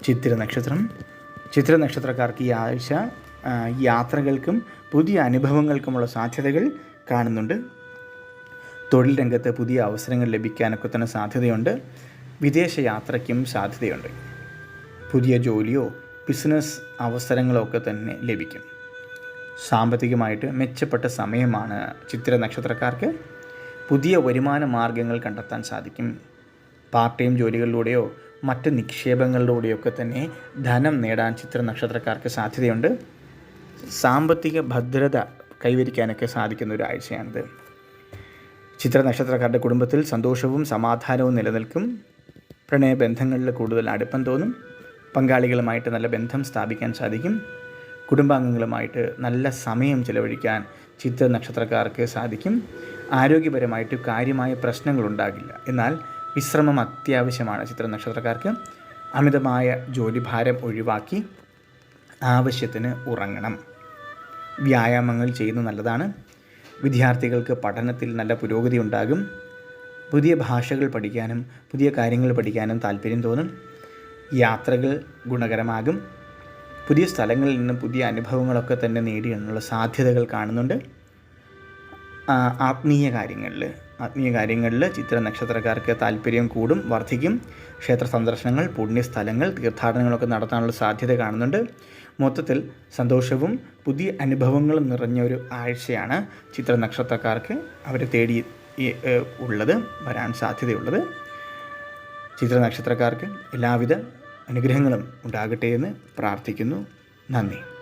ചിത്തിര നക്ഷത്രം. ചിത്തിര നക്ഷത്രക്കാർക്ക് ഈ ആഴ്ച യാത്രകൾക്കും പുതിയ അനുഭവങ്ങൾക്കുമുള്ള സാധ്യതകൾ കാണുന്നുണ്ട്. തൊഴിൽ രംഗത്ത് പുതിയ അവസരങ്ങൾ ലഭിക്കാനൊക്കെ തന്നെ സാധ്യതയുണ്ട്. വിദേശ യാത്രയ്ക്കും സാധ്യതയുണ്ട്. പുതിയ ജോലിയോ ബിസിനസ് അവസരങ്ങളോ ഒക്കെ തന്നെ ലഭിക്കും. സാമ്പത്തികമായിട്ട് മെച്ചപ്പെട്ട സമയമാണ് ചിത്തിര നക്ഷത്രക്കാർക്ക്. പുതിയ വരുമാന മാർഗങ്ങൾ കണ്ടെത്താൻ സാധിക്കും. പാർട്ട് ടൈം ജോലികളിലൂടെയോ മറ്റ് നിക്ഷേപങ്ങളിലൂടെയൊക്കെ തന്നെ ധനം നേടാൻ ചിത്തിര നക്ഷത്രക്കാർക്ക് സാധ്യതയുണ്ട്. സാമ്പത്തിക ഭദ്രത കൈവരിക്കാനൊക്കെ സാധിക്കുന്ന ഒരു ആഴ്ചയാണിത്. ചിത്തിര നക്ഷത്രക്കാരുടെ കുടുംബത്തിൽ സന്തോഷവും സമാധാനവും നിലനിൽക്കും. പ്രണയബന്ധങ്ങളിൽ കൂടുതൽ അടുപ്പം തോന്നും. പങ്കാളികളുമായിട്ട് നല്ല ബന്ധം സ്ഥാപിക്കാൻ സാധിക്കും. കുടുംബാംഗങ്ങളുമായിട്ട് നല്ല സമയം ചിലവഴിക്കാൻ ചിത്തിര നക്ഷത്രക്കാർക്ക് സാധിക്കും. ആരോഗ്യപരമായിട്ട് കാര്യമായ പ്രശ്നങ്ങളുണ്ടാകില്ല. എന്നാൽ വിശ്രമം അത്യാവശ്യമാണ് ചിത്തിര നക്ഷത്രക്കാർക്ക്. അമിതമായ ജോലിഭാരം ഒഴിവാക്കി ആവശ്യത്തിന് ഉറങ്ങണം. വ്യായാമങ്ങൾ ചെയ്യുന്നത് നല്ലതാണ്. വിദ്യാർത്ഥികൾക്ക് പഠനത്തിൽ നല്ല പുരോഗതി ഉണ്ടാകും. പുതിയ ഭാഷകൾ പഠിക്കാനും പുതിയ കാര്യങ്ങൾ പഠിക്കാനും താല്പര്യം തോന്നും. യാത്രകൾ ഗുണകരമാകും. പുതിയ സ്ഥലങ്ങളിൽ നിന്ന് പുതിയ അനുഭവങ്ങളൊക്കെ തന്നെ നേടിയെന്നുള്ള സാധ്യതകൾ കാണുന്നുണ്ട്. ആത്മീയ കാര്യങ്ങളിൽ ചിത്തിര നക്ഷത്രക്കാർക്ക് താല്പര്യം കൂടും, വർദ്ധിക്കും. ക്ഷേത്ര സന്ദർശനങ്ങൾ, പുണ്യസ്ഥലങ്ങൾ, തീർത്ഥാടനങ്ങളൊക്കെ നടത്താനുള്ള സാധ്യത കാണുന്നുണ്ട്. മൊത്തത്തിൽ സന്തോഷവും പുതിയ അനുഭവങ്ങളും നിറഞ്ഞ ഒരു ആഴ്ചയാണ് ചിത്തിര നക്ഷത്രക്കാർക്ക് അവരെ തേടി വരാൻ സാധ്യതയുള്ളത്. ചിത്തിര നക്ഷത്രക്കാർക്ക് എല്ലാവിധ അനുഗ്രഹങ്ങളും ഉണ്ടാകട്ടെ എന്ന് പ്രാർത്ഥിക്കുന്നു. നന്ദി.